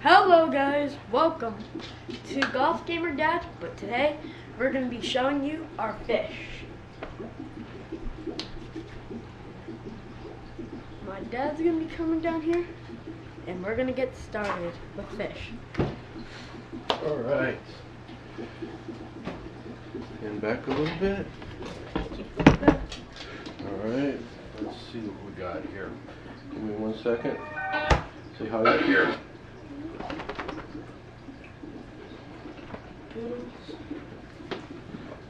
Hello guys, welcome to Golf Gamer Dad, but today we're going to be showing you our fish. My dad's going to be coming down here and we're going to get started with fish. Alright. Stand back a little bit. Alright, let's see what we got here. Give me 1 second. Say hi here.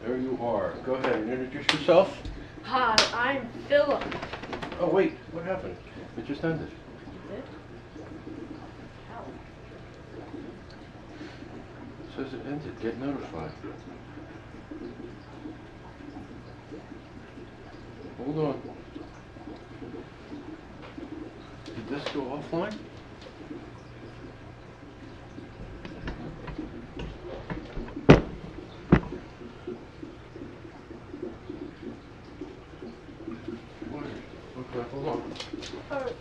There you are. Go ahead and introduce yourself. Hi, I'm Philip. Oh wait, what happened? It just ended. It did? How? It says it ended. Get notified. Hold on. Did this go offline? Okay, hold on. Alright.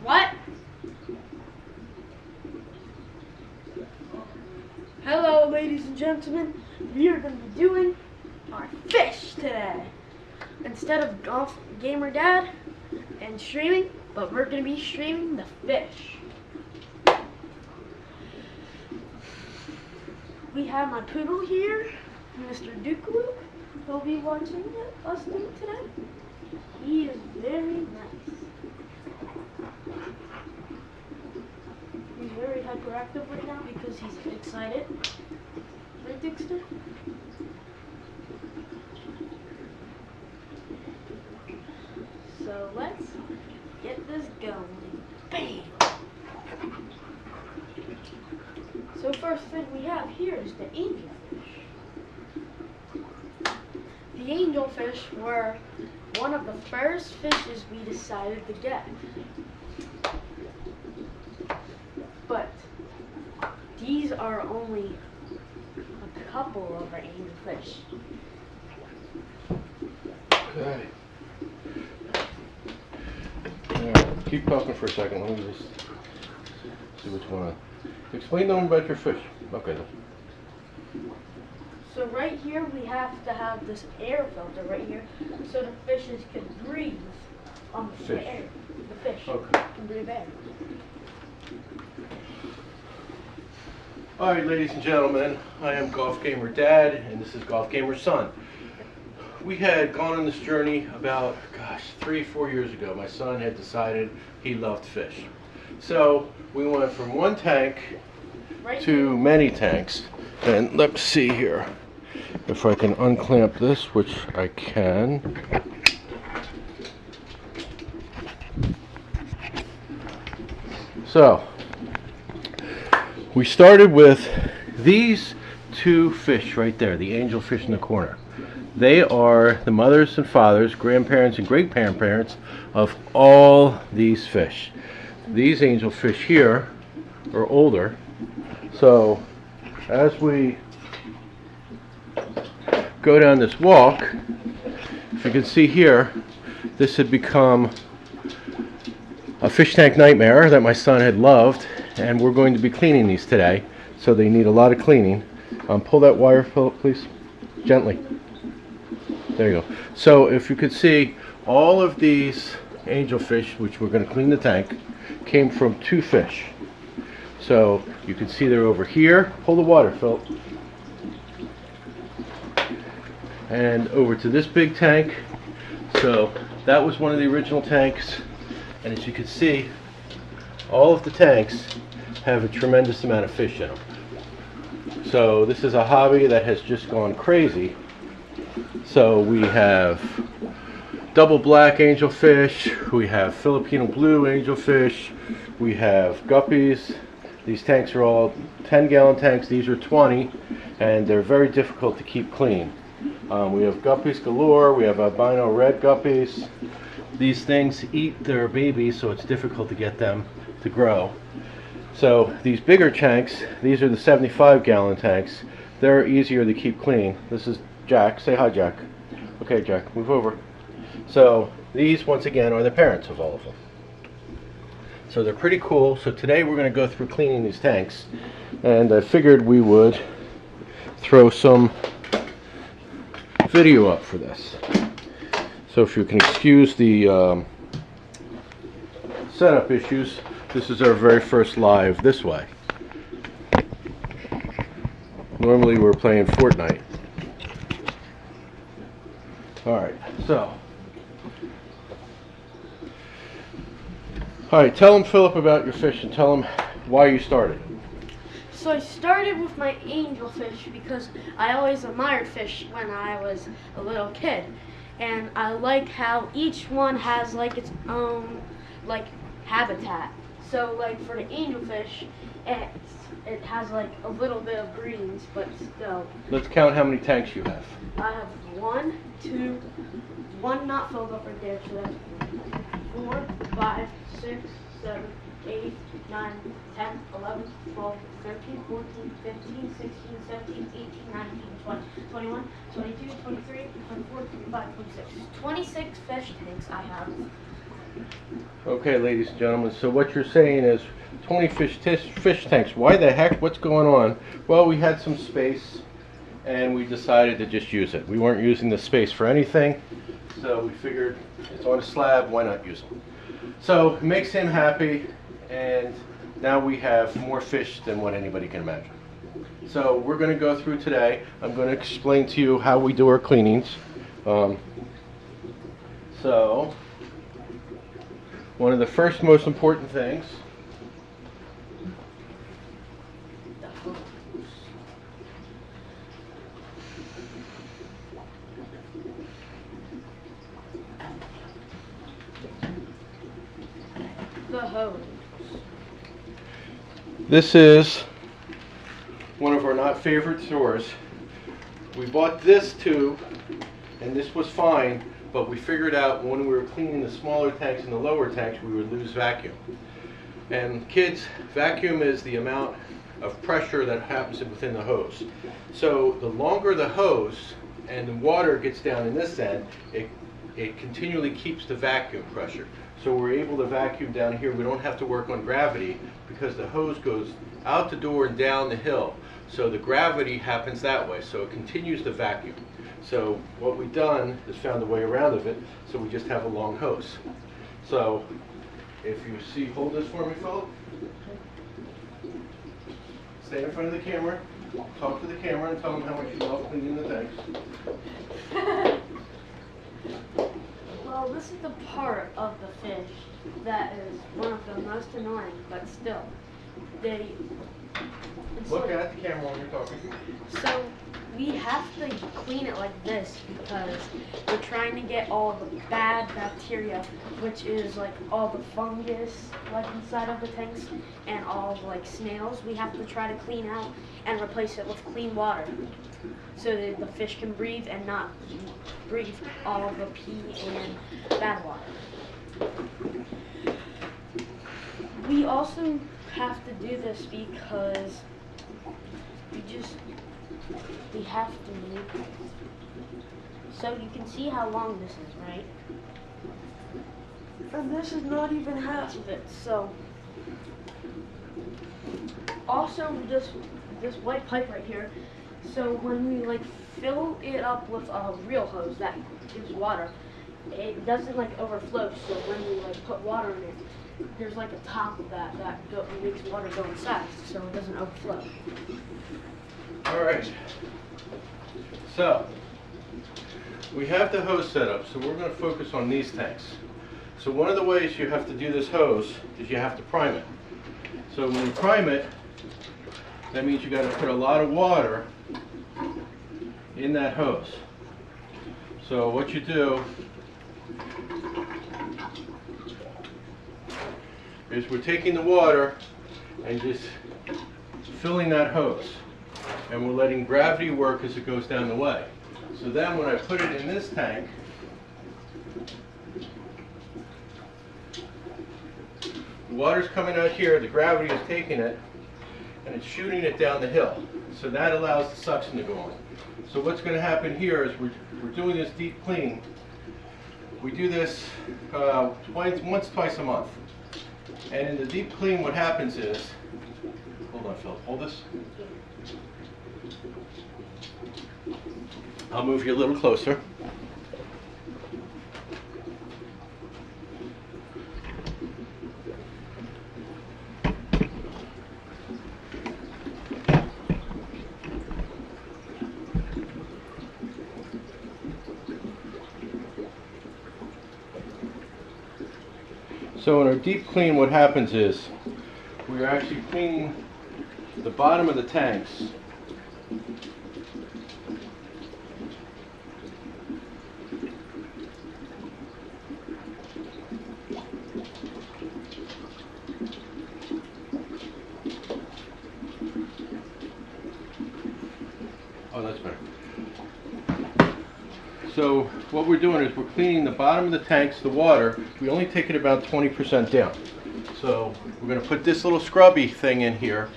What? Hello, ladies and gentlemen. We are going to be doing our fish today. Instead of Golf Gamer Dad and streaming, but we're going to be streaming the fish. We have my poodle here, Mr. Dukaloo. He'll be watching us do it today. He is very nice. He's very hyperactive right now because he's excited. Right, Dexter? So let's get this going. Bam! So first thing we have here is the angelfish. The angelfish were one of the first fishes we decided to get. But these are only a couple of our angelfish. Okay. Alright, keep talking for a second. Let me just see what you want to explain to them about your fish. Okay. So right here we have to have this air filter right here so the fishes can breathe on the Fish. air. The fish Okay. can breathe air. Alright, ladies and gentlemen, I am Golf Gamer Dad, and this is Golf Gamer Son. We had gone on this journey about, 3-4 years ago. My son had decided he loved fish. So we went from one tank Right to many tanks. And let's see here if I can unclamp this, which I can. So we started with these two fish right there, the angelfish in the corner. They are the mothers and fathers, grandparents and great-grandparents of all these fish. These angelfish here are older. So as we go down this walk, if you can see here, this had become a fish tank nightmare that my son had loved, and we're going to be cleaning these today, so they need a lot of cleaning. Pull that wire, Philip, please, gently. There you go. So if you could see, all of these angelfish, which we're going to clean the tank, came from two fish. So you can see they're over here. Pull the water, Philip. And over to this big tank. So that was one of the original tanks. And as you can see, all of the tanks have a tremendous amount of fish in them. So this is a hobby that has just gone crazy. So we have double black angelfish, we have Filipino blue angelfish, we have guppies. These tanks are all 10-gallon tanks. These are 20, and they're very difficult to keep clean. We have guppies galore. We have albino red guppies. these things eat their babies, so it's difficult to get them to grow. So these bigger tanks, these are the 75-gallon tanks. They're easier to keep clean. This is Jack. Say hi, Jack. Okay, Jack, move over. So these, once again, are the parents of all of them. So they're pretty cool. So today we're going to go through cleaning these tanks, and I figured we would throw some video up for this. So if you can excuse the setup issues, this is our very first live this way. Normally we're playing Fortnite. Alright, so. Alright, tell them, Philip, about your fish and tell them why you started. So I started with my angelfish because I always admired fish when I was a little kid. And I like how each one has like its own like habitat. So like for the angelfish, it has like a little bit of greens, but still. Let's count how many tanks you have. I have one not filled up right there, so that's 4, 5, 6, 7, 8, 9, 10, 11, 12, 13, 14, 15, 16, 17, 18, 19, 20, 21, 22, 23, 24, 25, 26. 26 fish tanks I have. Okay, ladies and gentlemen, so what you're saying is 20 fish tanks. Why the heck? What's going on? Well, we had some space and we decided to just use it. We weren't using the space for anything, so we figured it's on a slab, why not use it? So it makes him happy, and now we have more fish than what anybody can imagine. So we're going to go through today. I'm going to explain to you how we do our cleanings. So one of the first most important things the hose. This is one of our not favorite stores. We bought this tube, and this was fine, but we figured out when we were cleaning the smaller tanks and the lower tanks, we would lose vacuum. And kids, vacuum is the amount of pressure that happens within the hose. So the longer the hose and the water gets down in this end, it continually keeps the vacuum pressure. So we're able to vacuum down here. We don't have to work on gravity because the hose goes out the door and down the hill. So the gravity happens that way. So it continues the vacuum. So what we've done is found a way around of it. So we just have a long hose. So if you see, hold this for me, Philip. Stay in front of the camera. Talk to the camera and tell them how much you love cleaning the tanks. Well, this is the part of the fish that is one of the most annoying, but still, Look at the camera when you're talking. So we have to clean it like this because we're trying to get all the bad bacteria, which is like all the fungus like inside of the tanks and all of like snails. We have to try to clean out and replace it with clean water so that the fish can breathe and not breathe all of the pee and bad water. We also have to do this because we have to. So you can see how long this is, right? And this is not even half of it. So also this white pipe right here. So when we like fill it up with a real hose that gives water, it doesn't like overflow. So when we like put water in it, there's like a top of that makes water go inside, so it doesn't overflow. All right. So we have the hose set up, so we're going to focus on these tanks. So one of the ways you have to do this hose is you have to prime it. So when you prime it, that means you got to put a lot of water in that hose. So what you do is we're taking the water and just filling that hose, and we're letting gravity work as it goes down the way. So then when I put it in this tank, The water's coming out here, the gravity is taking it, and it's shooting it down the hill. So that allows the suction to go on. So what's going to happen here is we're doing this deep clean. We do this once, twice a month. And in the deep clean, what happens is, hold on, Philip, hold this. I'll move you a little closer. So in our deep clean, what happens is we're actually cleaning the bottom of the tanks. Oh, that's better. So what we're doing is we're cleaning the bottom of the tanks, the water. We only take it about 20% down. So we're going to put this little scrubby thing in here,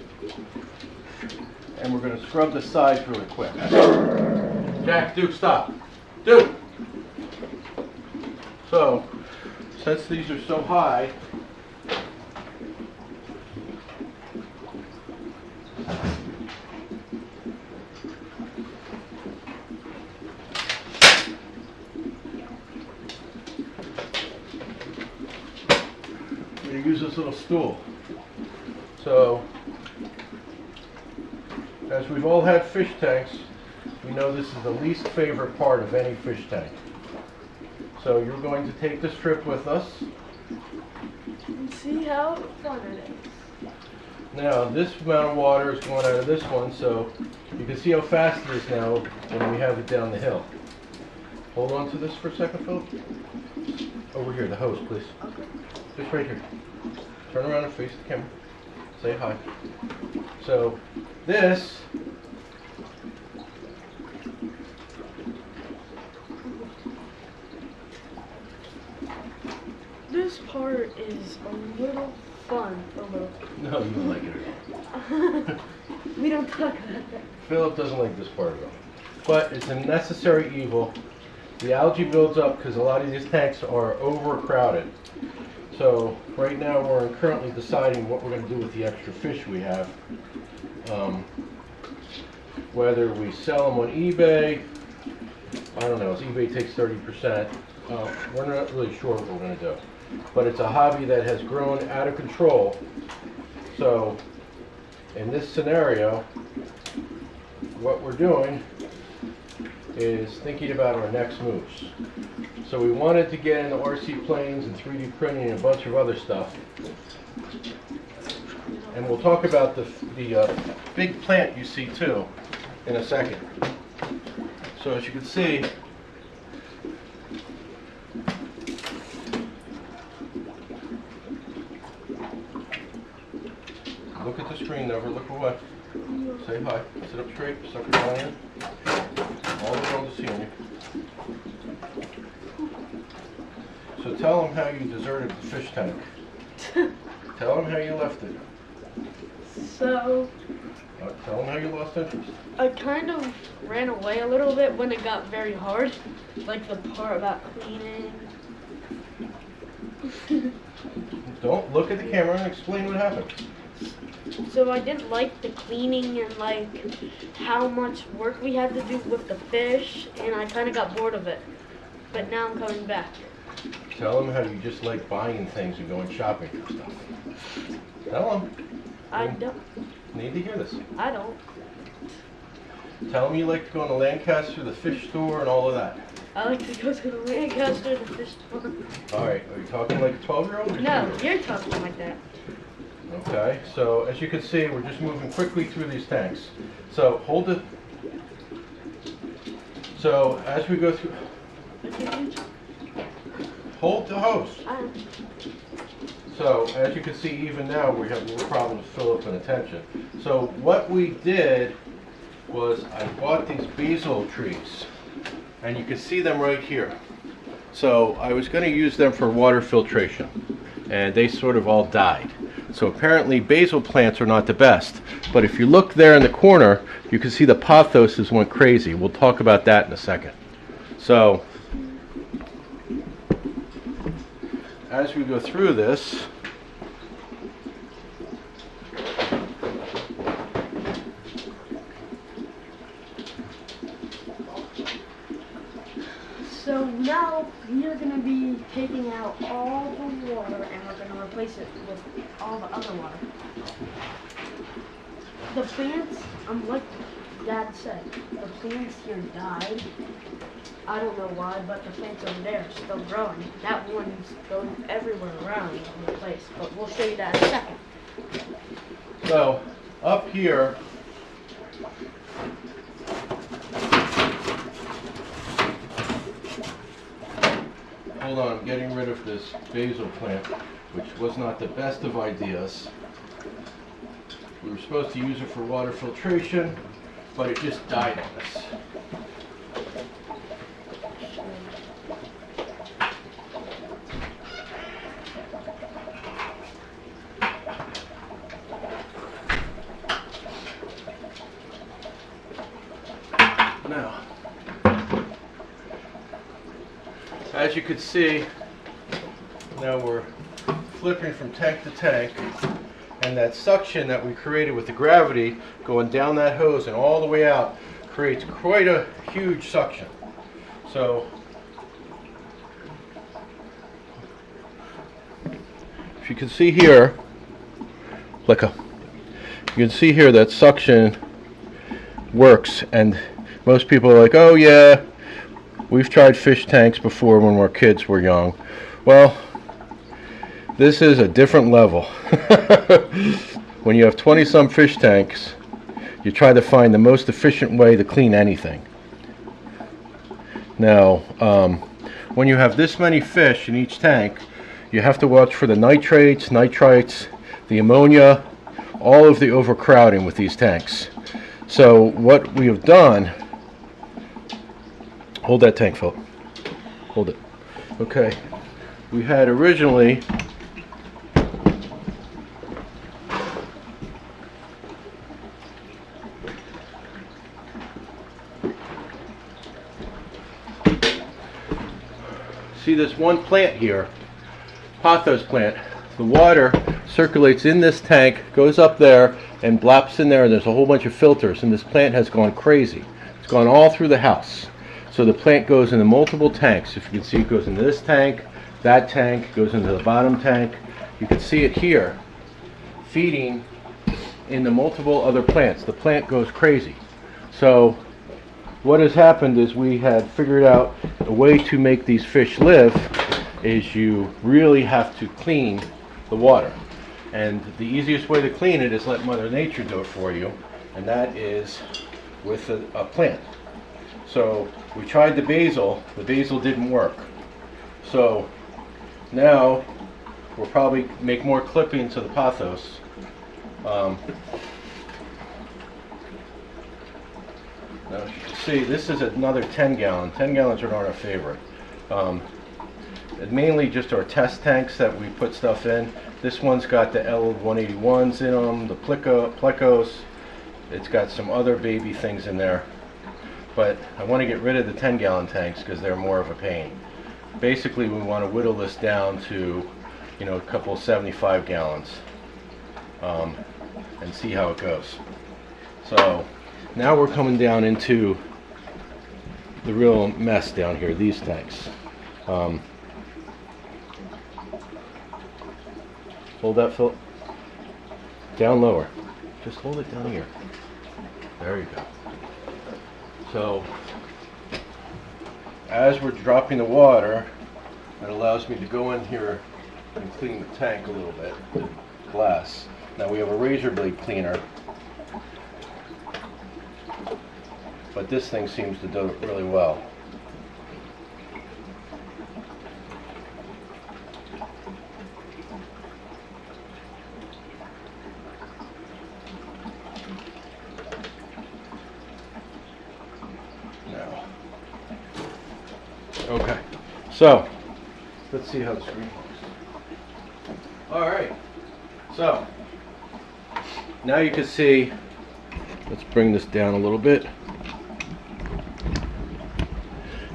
and we're going to scrub the sides really quick. Jack, Duke, stop. Duke! So, since these are so high, use this little stool. So, as we've all had fish tanks, we know this is the least favorite part of any fish tank. So you're going to take this trip with us. And see how fun it is. Now, this amount of water is going out of this one, so you can see how fast it is now when we have it down the hill. Hold on to this for a second, Philip. Over here, the hose, please. Okay. Just right here. Turn around and face the camera. Say hi. So, this part is a little fun. A little. No, you don't like it at all. We don't talk about that. Philip doesn't like this part at all. But it's a necessary evil. The algae builds up because a lot of these tanks are overcrowded. So right now we're currently deciding what we're going to do with the extra fish we have. Whether we sell them on eBay, I don't know, eBay takes 30%. We're not really sure what we're going to do. But it's a hobby that has grown out of control. So in this scenario, what we're doing is thinking about our next moves. So we wanted to get into RC planes and 3D printing and a bunch of other stuff. And we'll talk about the big plant you see too in a second. So as you can see, look at the screen, never look away. Say hi, sit up straight, suck it down in. All the world is seeing you. So tell them how you deserted the fish tank. Tell them how you left it. So, Tell them how you lost interest. I kind of ran away a little bit when it got very hard. Like the part about cleaning. Don't look at the camera and explain what happened. So I didn't like the cleaning and like how much work we had to do with the fish, and I kind of got bored of it. But now I'm coming back. Tell them how you just like buying things and going shopping for stuff. Tell them. I don't. Need to hear this. I don't. Tell them you like to go to Lancaster, the fish store, and all of that. I like to go to the Lancaster, the fish store. All right. Are you talking like a 12-year-old? No, you're talking like that. Okay. So as you can see, we're just moving quickly through these tanks. So hold it. So as we go through, hold the hose. So as you can see, even now we have a little problem with Philip and attention. So what we did was I bought these basil trees, and you can see them right here. So I was going to use them for water filtration, and they sort of all died. So apparently basil plants are not the best. But if you look there in the corner, you can see the pothoses went crazy. We'll talk about that in a second. So as we go through this, so now we're going to be taking out all the water and we're going to replace it with all the other water. The plants, like Dad said, the plants here died. I don't know why, but the plants over there are still growing. That one's going everywhere around the place, but we'll show you that in a second. so up here, hold on, I'm getting rid of this basil plant, which was not the best of ideas. We were supposed to use it for water filtration, but it just died on us. Now, as you can see, now we're flipping from tank to tank, and that suction that we created with the gravity going down that hose and all the way out creates quite a huge suction. So if you can see here, you can see here that suction works, and most people are like, oh yeah, we've tried fish tanks before when our kids were young. Well, this is a different level. When you have 20-some fish tanks, you try to find the most efficient way to clean anything. Now, when you have this many fish in each tank, you have to watch for the nitrates, nitrites, the ammonia, all of the overcrowding with these tanks. So what we have done, hold that tank, Phil. Hold it. Okay. We had originally see this one plant here, pothos plant. The water circulates in this tank, goes up there, and blaps in there, and there's a whole bunch of filters, and this plant has gone crazy. It's gone all through the house. So the plant goes into multiple tanks. If you can see, it goes into this tank, that tank, goes into the bottom tank. You can see it here, feeding into multiple other plants. The plant goes crazy. So what has happened is we had figured out a way to make these fish live is you really have to clean the water. And the easiest way to clean it is let Mother Nature do it for you, and that is with a plant. So we tried the basil didn't work. So now we'll probably make more clippings of the pothos. Now as you can see, this is another 10 gallon. 10 gallons are not our favorite. Mainly just our test tanks that we put stuff in. This one's got the L181s in them, the plecos. It's got some other baby things in there. But I want to get rid of the 10 gallon tanks because they're more of a pain. Basically we want to whittle this down to, you know, a couple of 75 gallons and see how it goes. So now we're coming down into the real mess down here, these tanks. Hold that, Phil. Down lower. Just hold it down here. There you go. So as we're dropping the water, it allows me to go in here and clean the tank a little bit with glass. Now we have a razor blade cleaner, but this thing seems to do it really well. Okay, so let's see how the screen works. Alright, so now you can see, let's bring this down a little bit.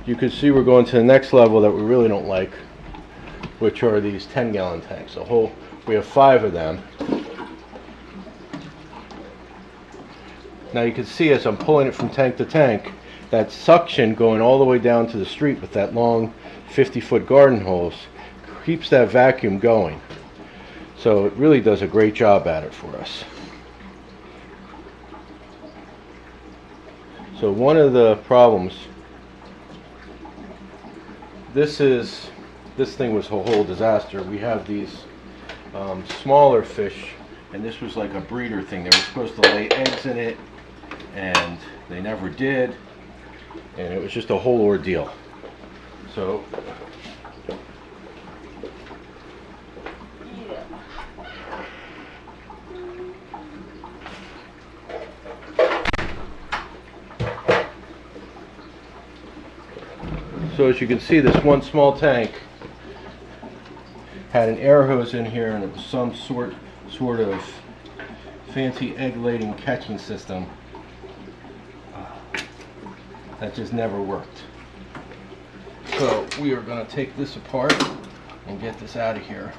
You can see we're going to the next level that we really don't like, which are these 10-gallon tanks. We have 5 of them. Now you can see as I'm pulling it from tank to tank, that suction going all the way down to the street with that long 50-foot garden hose keeps that vacuum going. So it really does a great job at it for us. So one of the problems, this thing was a whole disaster. We have these smaller fish, and this was like a breeder thing. They were supposed to lay eggs in it, and they never did, and it was just a whole ordeal. So as you can see, this one small tank had an air hose in here, and it was some sort of fancy egg-laying catching system that just never worked. So we are going to take this apart and get this out of here.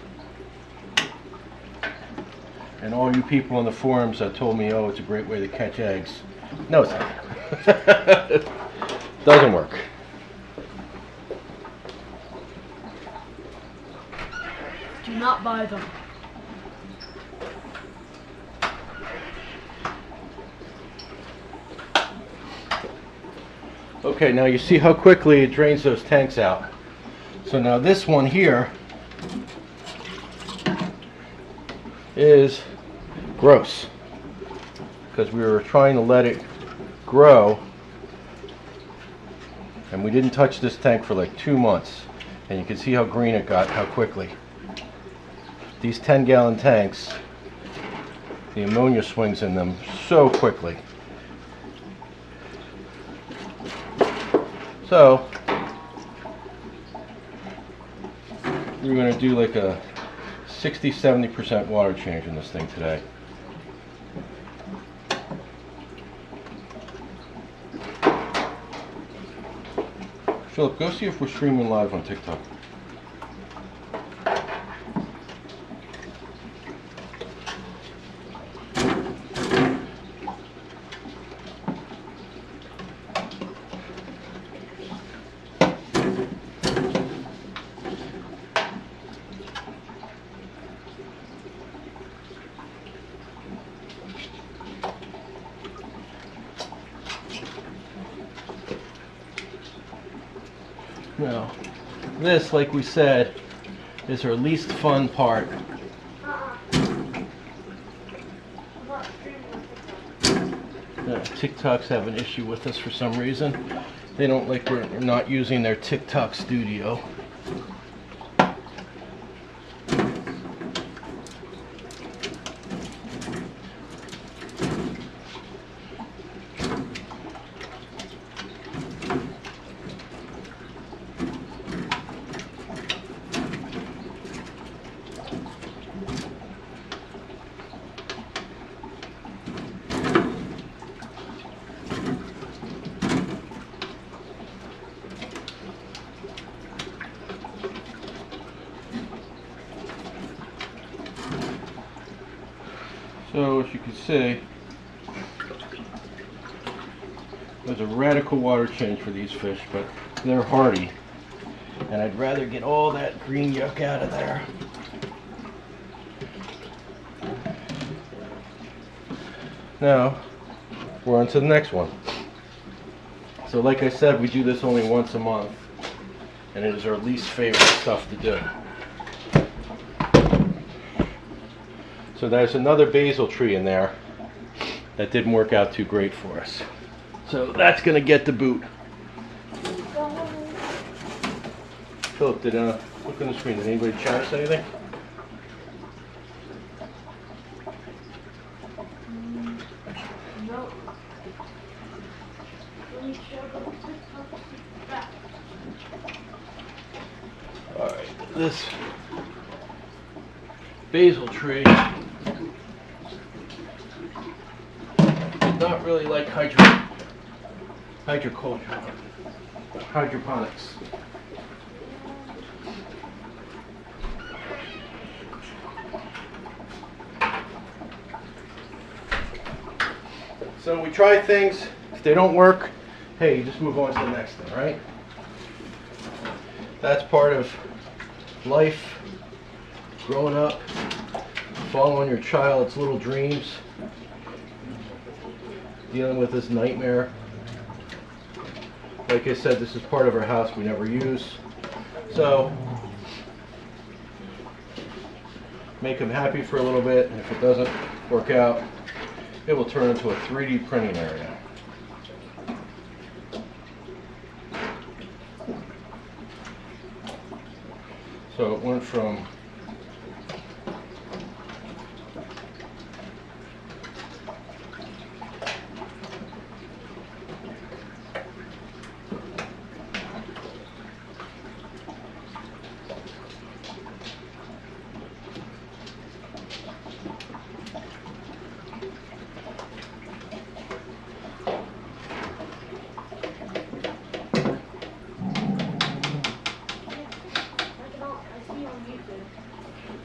And all you people on the forums that told me, oh, it's a great way to catch eggs, no, it's not. Doesn't work. Do not buy them. Okay, now you see how quickly it drains those tanks out. So now this one here is gross, because we were trying to let it grow, and we didn't touch this tank for like 2 months, and you can see how green it got, how quickly. These 10-gallon tanks, the ammonia swings in them so quickly. So we're going to do like a 60-70% water change in this thing today. Philip, go see if we're streaming live on TikTok. Now, this, like we said, is our least fun part. TikToks have an issue with us for some reason. They don't like we're not using their TikTok studio. So as you can see, there's a radical water change for these fish, but they're hardy, and I'd rather get all that green yuck out of there. Now we're on to the next one. So like I said, we do this only once a month, and it is our least favorite stuff to do. So there's another basil tree in there that didn't work out too great for us. So that's going to get the boot. Philip, did look on the screen, did anybody try to say anything? No. Alright, basil tree did not really like hydroponics. So we try things. If they don't work, hey, you just move on to the next thing, right? That's part of life, growing up, following your child's little dreams, dealing with this nightmare. Like I said, this is part of our house we never use. So, make them happy for a little bit, and if it doesn't work out, it will turn into a 3D printing area. So it went from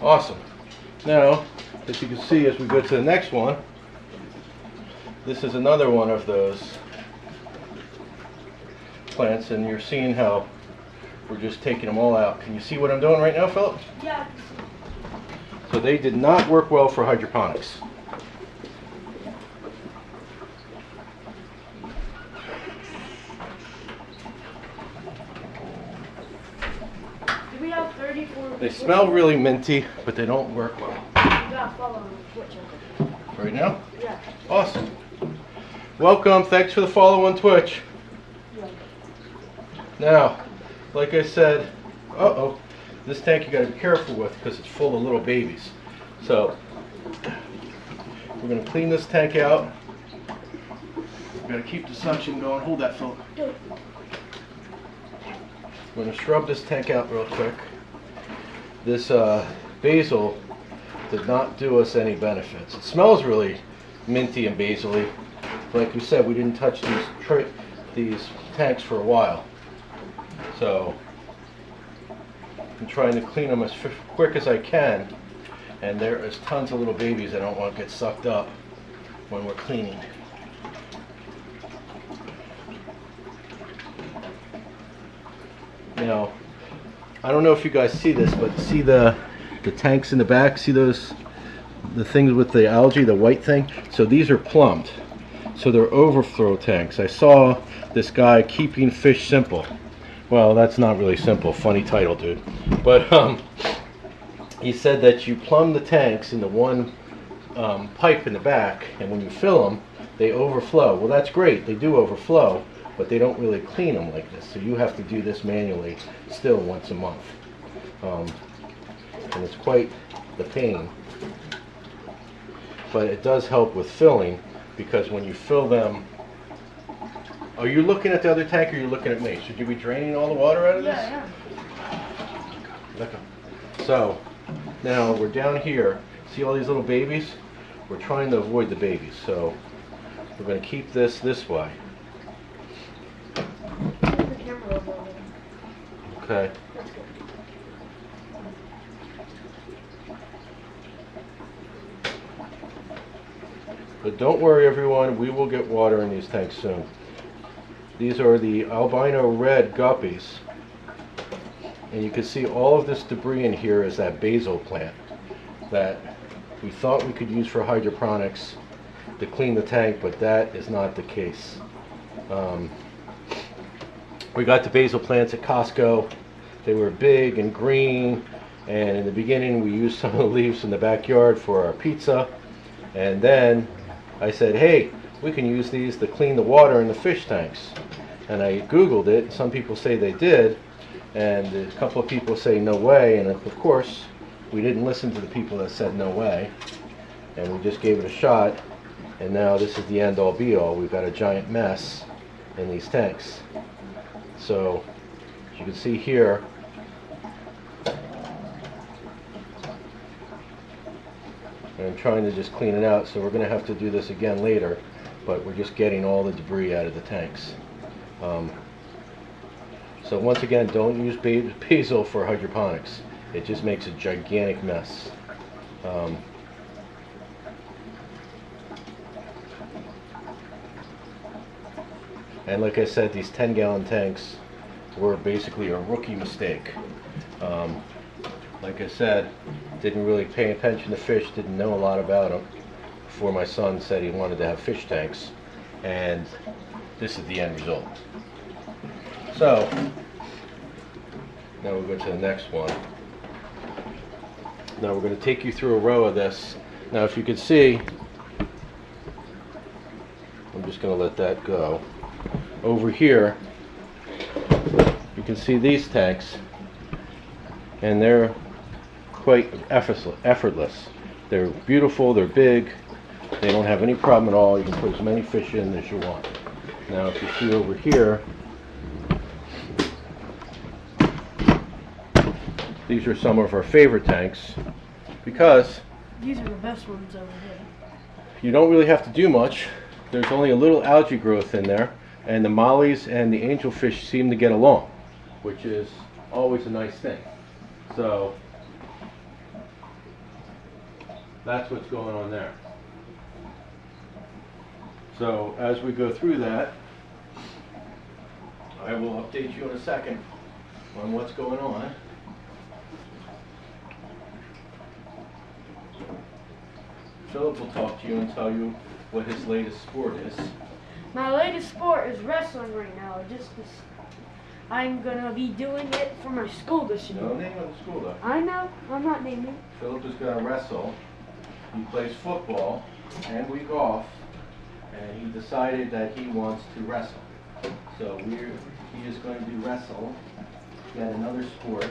awesome. Now, as you can see, as we go to the next one, this is another one of those plants, and you're seeing how we're just taking them all out. Can you see what I'm doing right now, Philip? Yeah. So they did not work well for hydroponics. Do we have 34? They smell really minty, but they don't work well. You gotta follow on Twitch. Right now? Yeah. Awesome. Welcome. Thanks for the follow on Twitch. Yeah. Now, like I said, this tank you got to be careful with because it's full of little babies. So, we're going to clean this tank out. We're going to keep the suction going. Hold that, Philip. We're going to scrub this tank out real quick. This basil did not do us any benefits. It smells really minty and basil-y. Like we said, we didn't touch these tanks for a while. So I'm trying to clean them as quick as I can. And there is tons of little babies I don't want to get sucked up when we're cleaning. Now, I don't know if you guys see this, but see the tanks in the back? See those, the things with the algae, the white thing? So these are plumbed. So they're overflow tanks. I saw this guy, Keeping Fish Simple. Well, that's not really simple. Funny title, dude. But he said that you plumb the tanks in the one pipe in the back, and when you fill them, they overflow. Well, that's great. They do overflow, but they don't really clean them like this. So you have to do this manually still once a month. And it's quite the pain. But it does help with filling, because when you fill them... Are you looking at the other tank, or are you looking at me? Should you be draining all the water out of this? Yeah. So, now we're down here. See all these little babies? We're trying to avoid the babies, so we're going to keep this way. Okay. But don't worry, everyone, we will get water in these tanks soon. These are the albino red guppies. And you can see all of this debris in here is that basil plant that we thought we could use for hydroponics to clean the tank, but that is not the case. We got the basil plants at Costco. They were big and green, and in the beginning we used some of the leaves from the backyard for our pizza, and then I said, hey, we can use these to clean the water in the fish tanks. And I googled it. Some people say they did, and a couple of people say no way, and of course we didn't listen to the people that said no way, and we just gave it a shot, and now this is the end all be all. We've got a giant mess in these tanks. So as you can see here, and I'm trying to just clean it out, so we're going to have to do this again later, but we're just getting all the debris out of the tanks. So once again, don't use basil for hydroponics. It just makes a gigantic mess. And like I said, these 10-gallon tanks were basically a rookie mistake. Like I said, didn't really pay attention to fish, didn't know a lot about them before my son said he wanted to have fish tanks, and this is the end result. So now we'll go to the next one. Now we're going to take you through a row of this. Now if you can see, I'm just going to let that go. Over here you can see these tanks, and they're quite effortless. They're beautiful, they're big, they don't have any problem at all. You can put as many fish in as you want. Now if you see over here, these are some of our favorite tanks because these are the best ones over here. You don't really have to do much. There's only a little algae growth in there, and the mollies and the angelfish seem to get along, which is always a nice thing. So that's what's going on there. So as we go through that, I will update you in a second on what's going on. Philip will talk to you and tell you what his latest sport is. My latest sport is wrestling right now. I'm gonna be doing it for my school this year. No name of the school though. I know. I'm not naming. Philip is gonna wrestle. He plays football and we golf, and he decided that he wants to wrestle. So he is going to wrestle, yet another sport,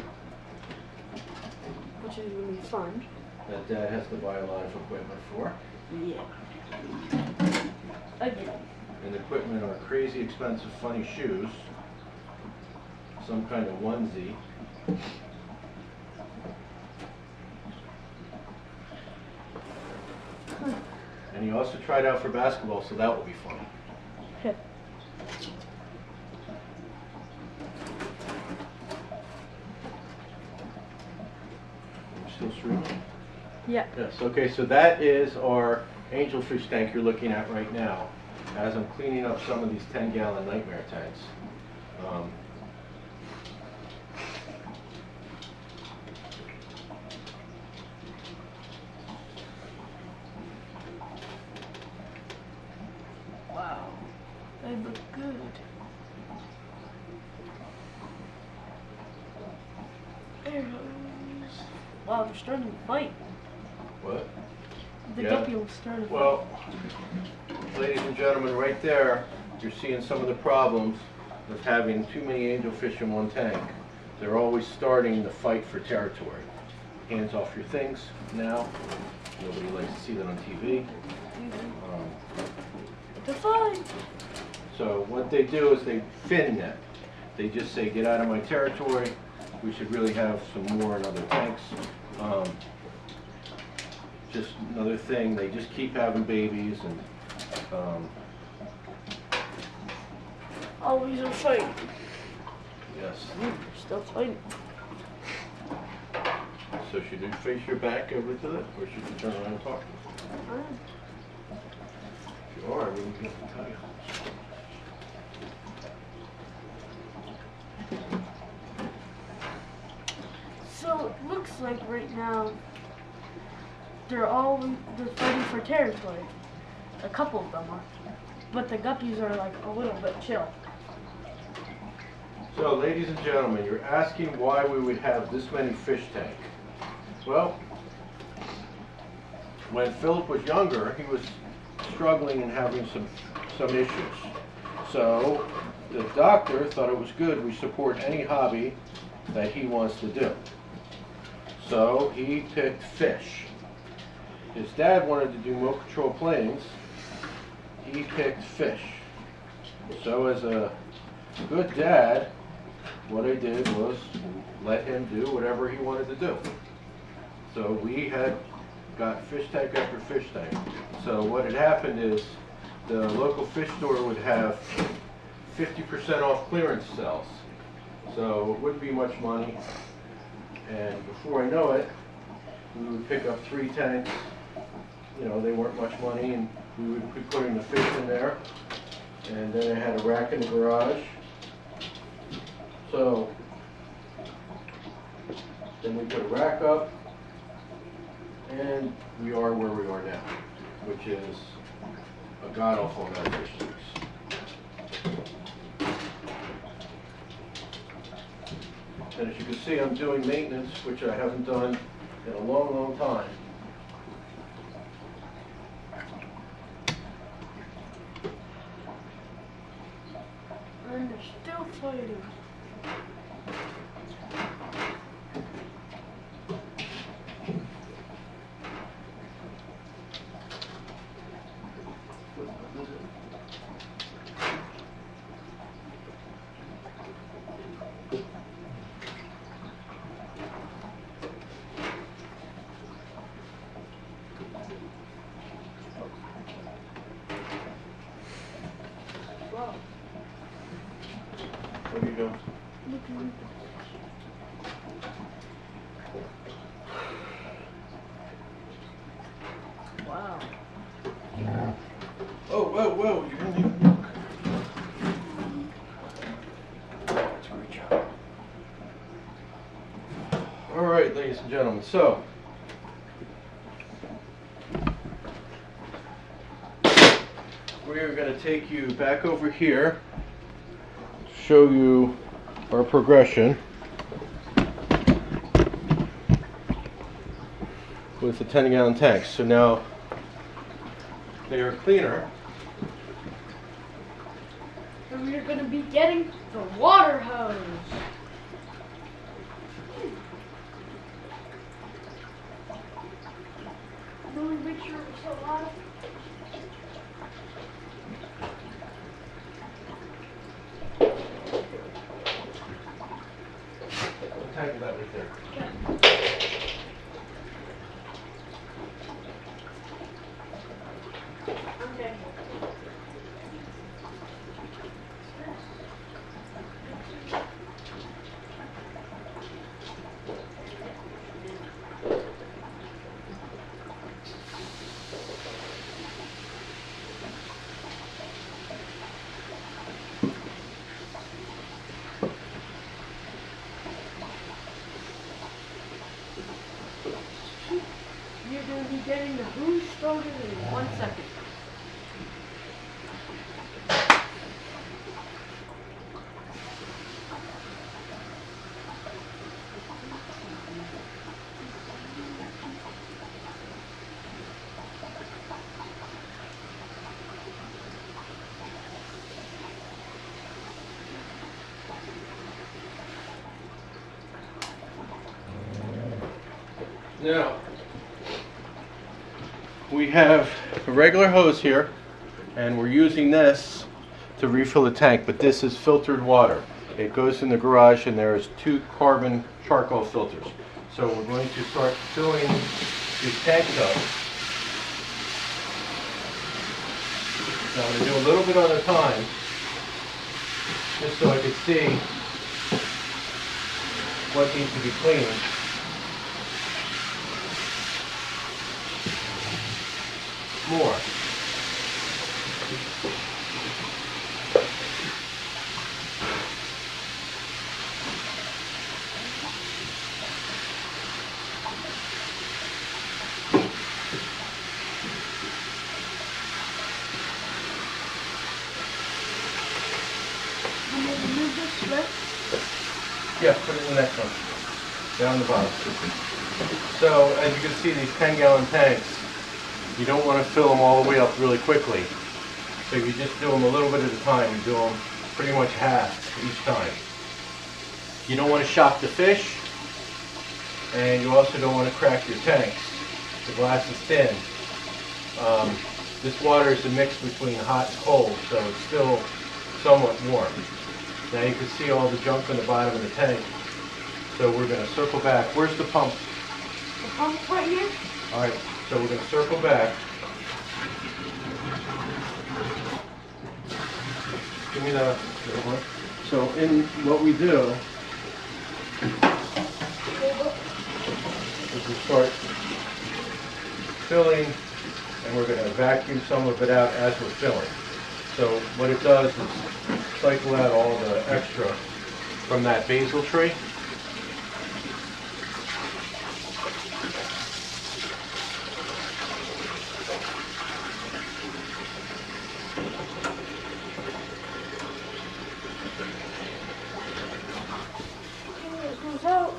Which is gonna be fun. That Dad has to buy a lot of equipment for. Yeah. Again. And the equipment are crazy expensive, funny shoes, some kind of onesie. And he also tried out for basketball, so that will be fun. You're still streaming? Yeah. Yes, okay, so that is our angelfish tank you're looking at right now, as I'm cleaning up some of these 10-gallon nightmare tanks. Wow. They look good. There goes. Wow, they're starting to fight. What? The Yeah. guppy will start to fight. Well, ladies and gentlemen, right there, you're seeing some of the problems with having too many angelfish in one tank. They're always starting to fight for territory. Hands off your things now. Nobody likes to see that on TV. To fight. So what they do is they fin net. They just say, get out of my territory. We should really have some more in other tanks. Just another thing, they just keep having babies, and Oh, these are fighting. yes. They're still fighting. So should you face your back over to it, or should you turn around and talk? If you are, I really have to tell you. So it looks like right now they're fighting for territory. A couple of them are, but the guppies are like a little bit chill. So, ladies and gentlemen, you're asking why we would have this many fish tank. Well, when Philip was younger, he was struggling and having some issues. So the doctor thought it was good we support any hobby that he wants to do. So he picked fish. His dad wanted to do remote control planes. He picked fish. So as a good dad, what I did was let him do whatever he wanted to do. So we had got fish tank after fish tank. So what had happened is the local fish store would have 50% off clearance sales. So it wouldn't be much money. And before I know it, we would pick up 3 tanks. You know, they weren't much money, and we would be putting the fish in there. And then I had a rack in the garage. So then we put a rack up, and we are where we are now, which is a god-awful amount of fish tanks. And as you can see, I'm doing maintenance, which I haven't done in a long, long time. And they're still fighting. Wow. What are you doing? Wow. Oh, whoa, whoa, you didn't even look. That's a great job. All right, ladies and gentlemen, so we're going to take you back over here, show you our progression with the 10-gallon tanks. So now they are cleaner. And we're going to be getting the water hose. Let me make sure it's so loud. Tank that right there. Okay. You're going to be getting the hose started in 1 second. Now, we have a regular hose here, and we're using this to refill the tank, but this is filtered water. It goes in the garage, and there's 2 carbon charcoal filters. So we're going to start filling these tanks up. Now I'm going to do a little bit at a time, just so I can see what needs to be cleaned. More. I'm going to move this right. Yeah, put it in the next one. Down the bottom. So, as you can see, these 10-gallon tanks, you don't want to fill them all the way up really quickly. So you just do them a little bit at a time. You do them pretty much half each time. You don't want to shock the fish, and you also don't want to crack your tanks. The glass is thin. This water is a mix between hot and cold, so it's still somewhat warm. Now you can see all the junk on the bottom of the tank. So we're going to circle back. Where's the pump? The pump's right here. All right, So we're going to circle back. Give me the one. So in what we do is we start filling, and we're going to vacuum some of it out as we're filling. So what it does is cycle out all the extra from that basil tree. So,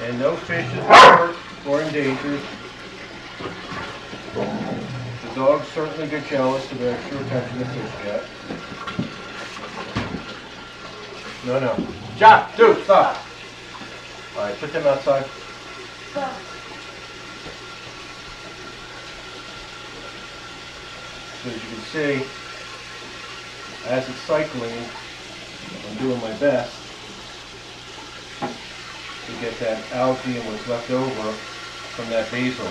And no fish is hurt or endangered. The dogs certainly get jealous of the extra attention the fish get. No. Jack, dude, stop. Alright, put them outside. stop. So as you can see, as it's cycling, I'm doing my best to get that algae and what's left over from that basil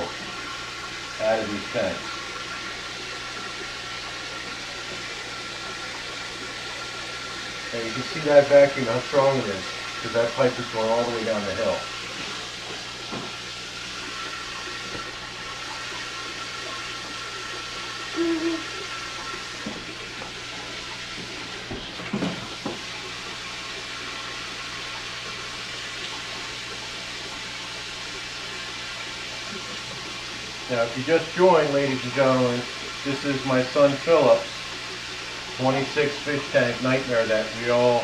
out of these tanks. And you can see that vacuum, how strong it is, because that pipe is going all the way down the hill. Now, if you just joined, ladies and gentlemen, this is my son Philip's 26 fish tank nightmare that we all,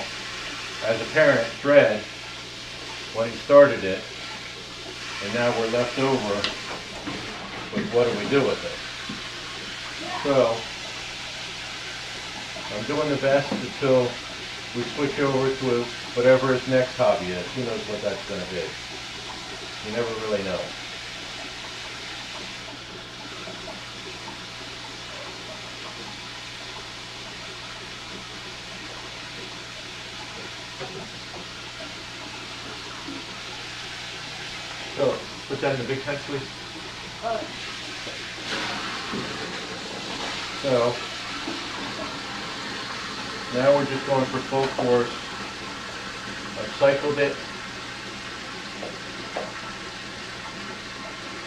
as a parent, dread when he started it. And now we're left over with what do we do with it. So, I'm doing the best until we switch over to whatever his next hobby is. Who knows what that's going to be. You never really know. So, put that in the big tank, please. So, now we're just going for full force. I've cycled it.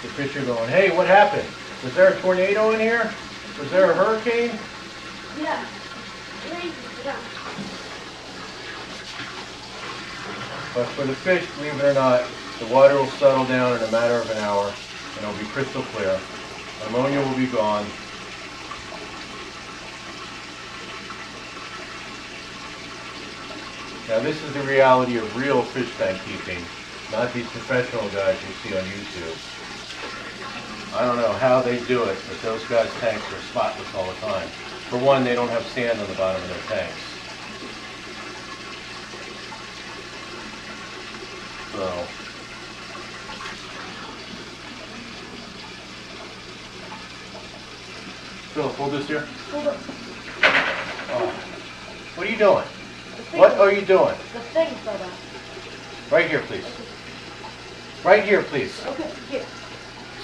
The fish are going, hey, what happened? Was there a tornado in here? Was there a hurricane? Yeah. But for the fish, believe it or not, the water will settle down in a matter of an hour, and it'll be crystal clear. Ammonia will be gone. Now this is the reality of real fish tank keeping, not these professional guys you see on YouTube. I don't know how they do it, but those guys' tanks are spotless all the time. For one, they don't have sand on the bottom of their tanks. So, Phil, hold this here. Hold up. Oh. What are you doing? What are you doing? The thing fell down. Right here, please. Right here, please. Okay, here.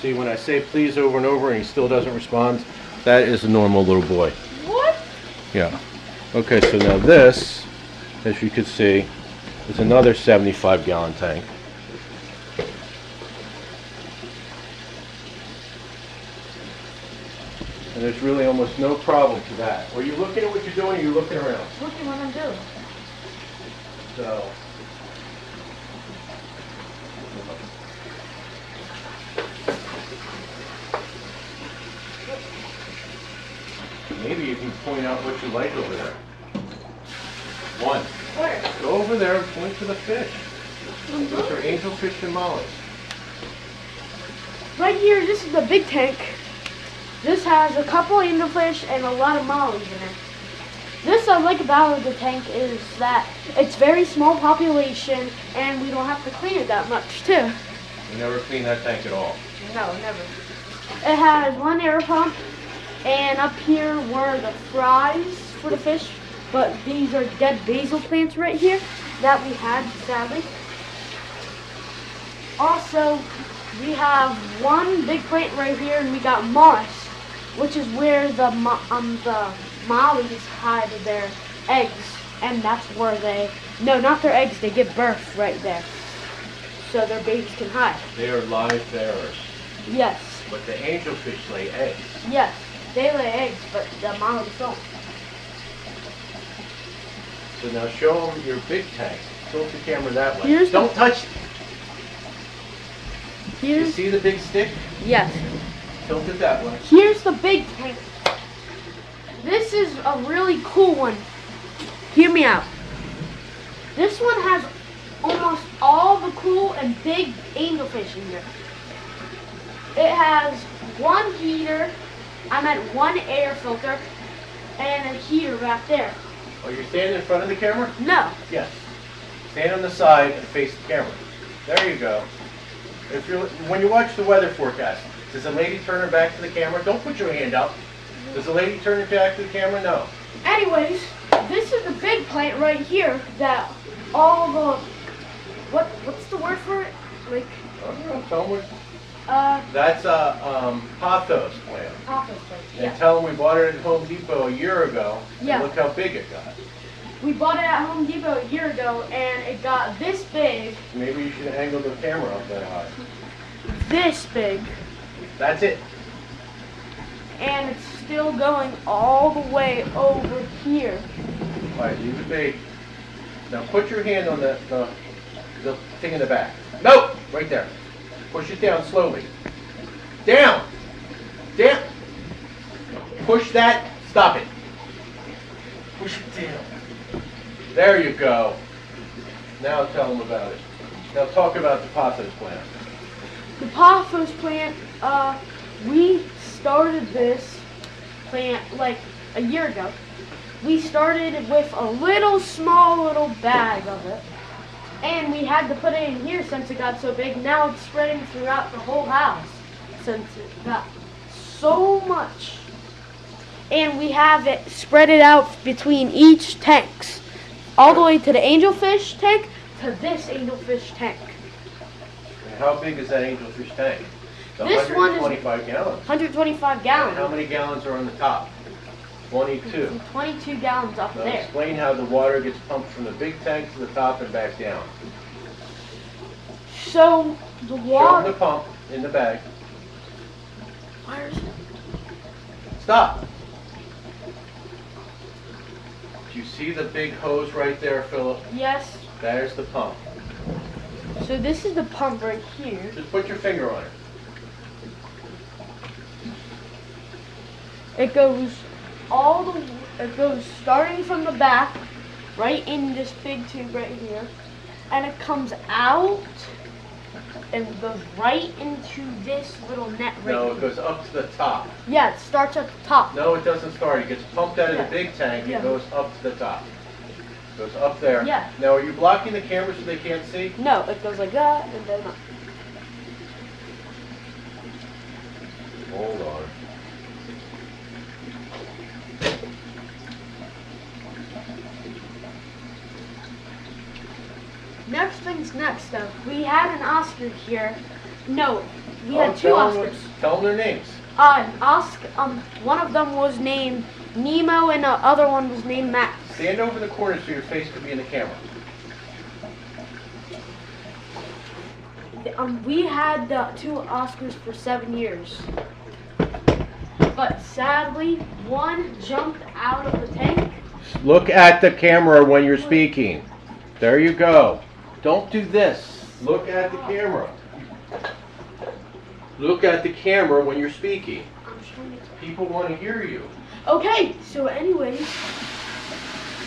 See, when I say please over and over and he still doesn't respond, that is a normal little boy. What? Yeah. Okay, so now this, as you can see, is another 75-gallon tank. And there's really almost no problem to that. Are you looking at what you're doing, or are you looking around? Looking what I'm doing. So, maybe you can point out what you like over there. One. Where? Go over there and point to the fish. Those are angelfish and mollies. Right here, this is the big tank. This has a couple angelfish and a lot of mollies in it. This I like about the tank is that it's very small population and we don't have to clean it that much too. You never clean that tank at all. No, never. It has one air pump and up here were the fries for the fish, but these are dead basil plants right here that we had sadly. Also, we have one big plant right here and we got moss, which is where the mollies hide their eggs, and that's where no, not their eggs, they give birth right there. So their babies can hide. They are live bearers. Yes. But the angelfish lay eggs. Yes, they lay eggs, but the mollies don't. So now show them your big tank. Tilt the camera that way. Here's Don't touch it. You Here's, see the big stick? yes. Tilt it that way. Here's the big tank. This is a really cool one. Hear me out. This one has almost all the cool and big angelfish in here. It has one heater, one air filter, and a heater back there. Oh, you're standing in front of the camera? No. Yes. Stand on the side and face the camera. There you go. When you watch the weather forecast, does the lady turn her back to the camera? Don't put your hand up. Does the lady turn her back to the camera? No. Anyways, this is the big plant right here that all the what's the word for it? Like I don't know. Tell them uh that's a pothos plant. office plant. And Yeah. tell them we bought it at Home Depot a year ago. Yeah. And look how big it got. We bought it at Home Depot a year ago and it got this big, Maybe you should angle the camera up that high. this big, That's it. and it's still going all the way over here. All right, leave it be. Now put your hand on the thing in the back. No! Right there. Push it down slowly. Down! Down! Push that. Stop it. Push it down. There you go. Now tell them about it. Now talk about the pothos plant. The pothos plant, we started this plant like a year ago. We started with a small little bag of it. And we had to put it in here since it got so big. Now it's spreading throughout the whole house since it got so much. And we have it spread it out between each tanks. All the way to the angelfish tank to this angelfish tank. And how big is that angelfish tank? It's This one is 125 gallons. 125 And gallons. how many gallons are on the top? 22. 22 gallons up Now there. explain how the water gets pumped from the big tank to the top and back down. So the Show them water. the pump in the bag. Where's Stop. Do you see the big hose right there, Philip? Yes. There's the pump. So this is the pump right here. Just put your finger on it. It goes starting from the back, right in this big tube right here, and it comes out and goes right into this little net right No, it here. goes up to the top. Yeah, it starts at the top. No, it doesn't start. It gets pumped out of Yeah. the big tank Yeah. and goes up to the top. Goes up there. Yeah. Now, are you blocking the camera so they can't see? No, it goes like that and then up. Hold on. Next thing's next though. We had an Oscar here. No, we Oh, had two tell 'em Oscars. tell them their names. One of them was named Nemo and the other one was named Max. Stand over the corner so your face could be in the camera. We had the two Oscars for 7 years. But sadly, one jumped out of the tank. Look at the camera when you're speaking. There you go. Don't do this. Look at the camera. Look at the camera when you're speaking. I'm trying to... People want to hear you. Okay, so anyways,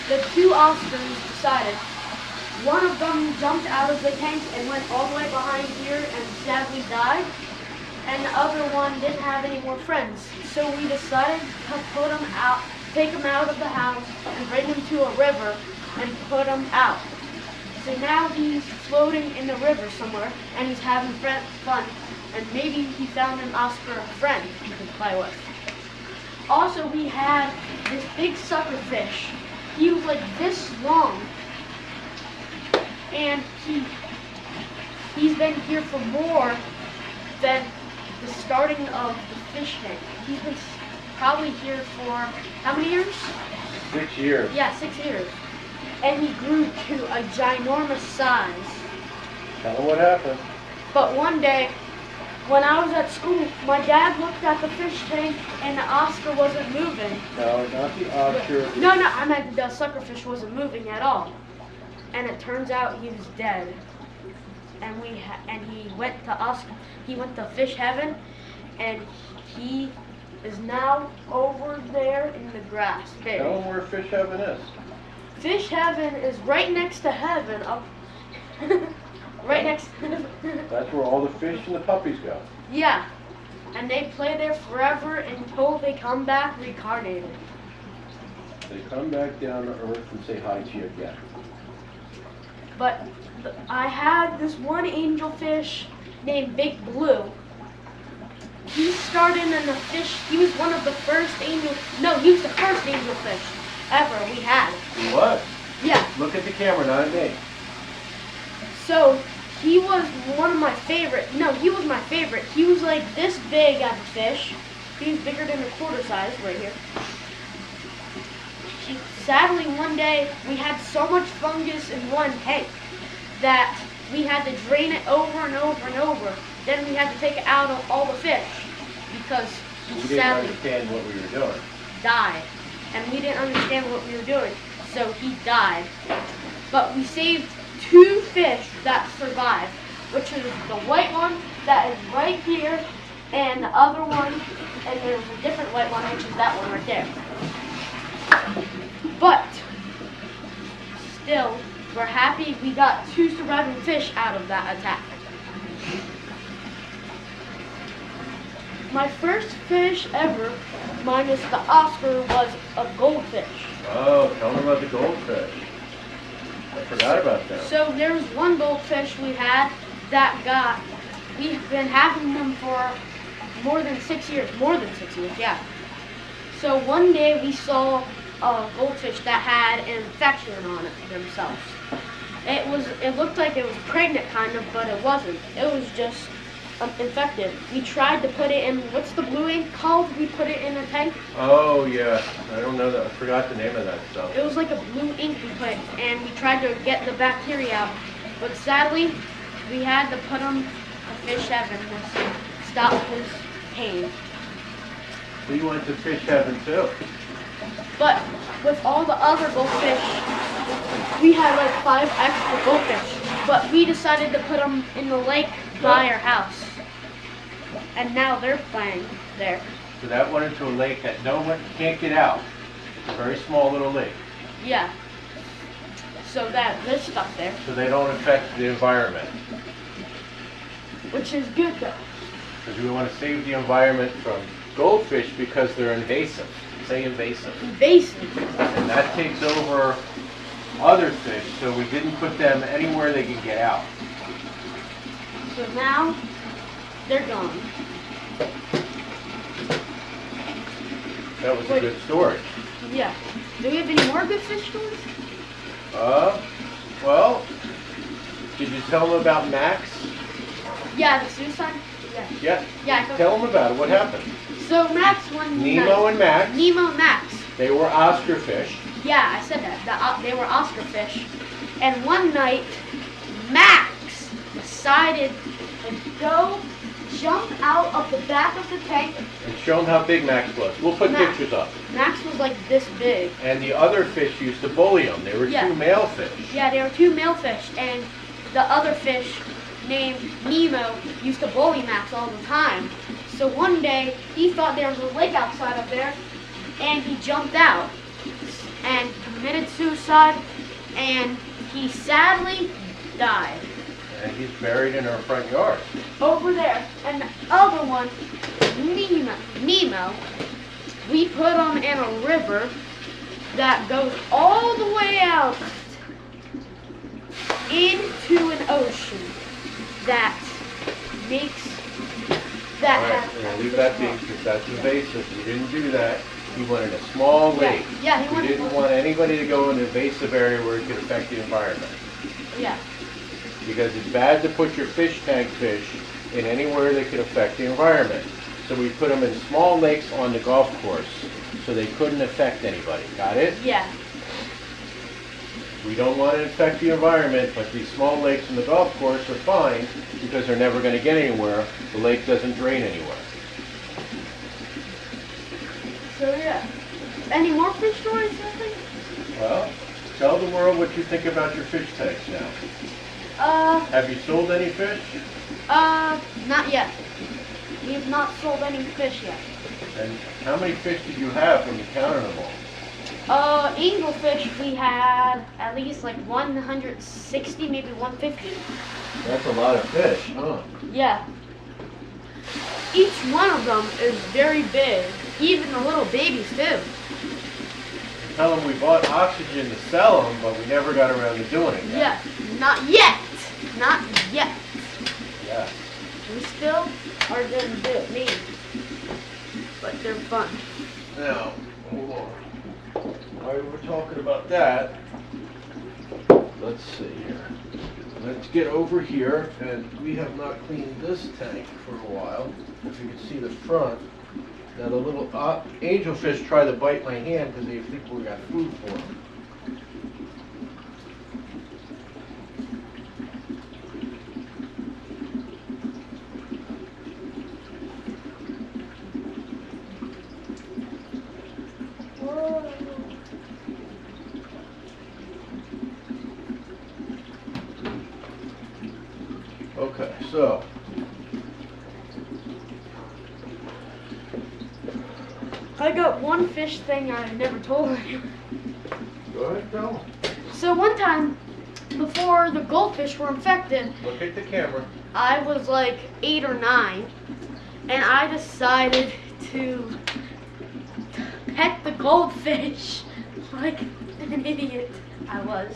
the two Oscars decided. One of them jumped out of the tank and went all the way behind here and sadly died. And the other one didn't have any more friends. So we decided to take him out of the house and bring him to a river and put him out. So now he's floating in the river somewhere and he's having fun. And maybe he found an Oscar friend he could play with. Also, we had this big sucker fish. He was like this long. And he's been here for more than the starting of the fish tank. He's been probably here for how many years? 6 years. Yeah, 6 years. And he grew to a ginormous size. Tell them what happened. But one day, when I was at school, my dad looked at the fish tank and the Oscar wasn't moving. No, not the Oscar. No, I meant the suckerfish wasn't moving at all. And it turns out he was dead. And he went to fish heaven, and he is now over there in the grass. Big. Tell them where fish heaven is. Fish heaven is right next to heaven. Up, right next. That's where all the fish and the puppies go. Yeah, and they play there forever until they come back reincarnated. They come back down to earth and say hi to you again. But I had this one angelfish named Big Blue. He started in the fish. He was one of the first he was the first angelfish ever we had. He was? Yeah. Look at the camera, not at me. So he was one of my favorite. No, he was my favorite. He was like this big as a fish. He was bigger than a quarter size right here. Sadly, one day we had so much fungus in one tank that we had to drain it over and over and over. Then we had to take it out of all the fish because We he didn't sadly understand what we were doing. died. And we didn't understand what we were doing, so he died. But we saved 2 fish that survived, which is the white one that is right here, and the other one, and there's a different white one, which is that one right there. But still, we're happy we got 2 surviving fish out of that attack. My first fish ever, minus the Oscar, was a goldfish. Oh, tell them about the goldfish. I forgot about that. So there was one goldfish we had we've been having them for more than 6 years, yeah. So one day we saw a goldfish that had an infection on it themselves. It looked like it was pregnant kind of, but it wasn't. It was just infected. We tried to put it in, what's the blue ink called? We put it in a tank. Oh, yeah. I don't know that. I forgot the name of that stuff. It was like a blue ink we put, and we tried to get the bacteria out. But sadly, we had to put him to fish heaven to stop his pain. We went to fish heaven too. But with all the other goldfish, we had like 5 extra goldfish. But we decided to put them in the lake by our house. And now they're playing there. So that went into a lake that no one can't get out. It's a very small little lake. Yeah. So they're stuck there. So they don't affect the environment. Which is good though. Because we want to save the environment from goldfish because they're invasive. Say invasive. Invasive. And that takes over other fish, so we didn't put them anywhere they can get out. So now they're gone. That was a good story. Yeah. Do we have any more good fish stories? Well, did you tell them about Max? Yeah, the suicide? Yeah. Yeah. Yeah. Tell them about it. What happened? So Max one Nemo night, and Max. Nemo and Max. They were Oscar fish. Yeah, I said that. They were Oscar fish. And one night, Max decided to go jump out of the back of the tank. And show them how big Max was. We'll put pictures up. Max was like this big. And the other fish used to bully him. They were 2 male fish. Yeah, they were 2 male fish. And the other fish named Nemo used to bully Max all the time. So one day, he thought there was a lake outside up there, and he jumped out and committed suicide, and he sadly died. And he's buried in our front yard. Over there. And the other one, Nemo, we put him in a river that goes all the way out into an ocean that makes that Alright, happen. we're going to leave that be because that's invasive. He didn't do that. He wanted a small lake. Yeah, he wanted didn't want anybody to go in an invasive area where it could affect the environment. Yeah. Because it's bad to put your fish tank fish in anywhere that could affect the environment. So we put them in small lakes on the golf course so they couldn't affect anybody. Got it? Yeah. We don't want to affect the environment, but these small lakes in the golf course are fine because they're never going to get anywhere. The lake doesn't drain anywhere. So yeah. Any more fish stories, I think? Well, tell the world what you think about your fish tanks now. Have you sold any fish? Not yet. We have not sold any fish yet. And how many fish did you have when you counted them all? Angelfish, we had at least like 160, maybe 150. That's a lot of fish, huh? Yeah. Each one of them is very big, even the little babies too. Tell them we bought oxygen to sell them, but we never got around to doing it yet. Yeah, not yet. Not yet. Yeah. We still are going to do it, maybe. But they're fun. Now, hold on. While we're talking about that, let's see here. Let's get over here, and we have not cleaned this tank for a while. If you can see the front. Now the little angelfish try to bite my hand because they think we got food for them. Okay, so I got one fish thing I never told you. go ahead, go. So one time, before the goldfish were infected, Look at the camera. I was like 8 or 9, and I decided to pet the goldfish like an idiot I was.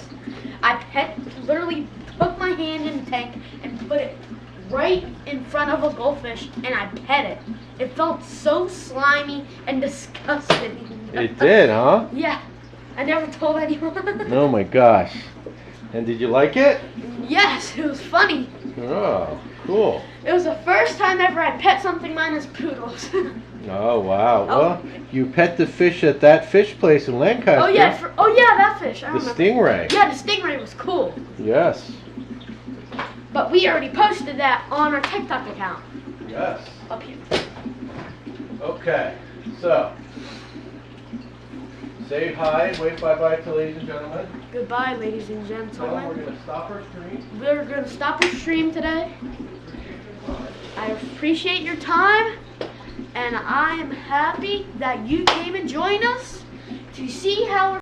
I literally took my hand in the tank and put it right in front of a goldfish, and I pet it. It felt so slimy and disgusting. It did, huh? Yeah. I never told anyone. Oh my gosh. And did you like it? Yes, it was funny. Oh, cool. It was the first time ever I pet something minus poodles. Oh, wow. Oh. Well, you pet the fish at that fish place in Lancaster. Oh yeah, that fish. I The remember. stingray. Yeah, the stingray was cool. Yes. But we already posted that on our TikTok account. Yes. Up here. Okay, so say hi and wave bye-bye to ladies and gentlemen. Goodbye, ladies and Tell them we're gentlemen. going to stop our stream. We're going to stop our stream today. I appreciate your time, and I am happy that you came and joined us to see how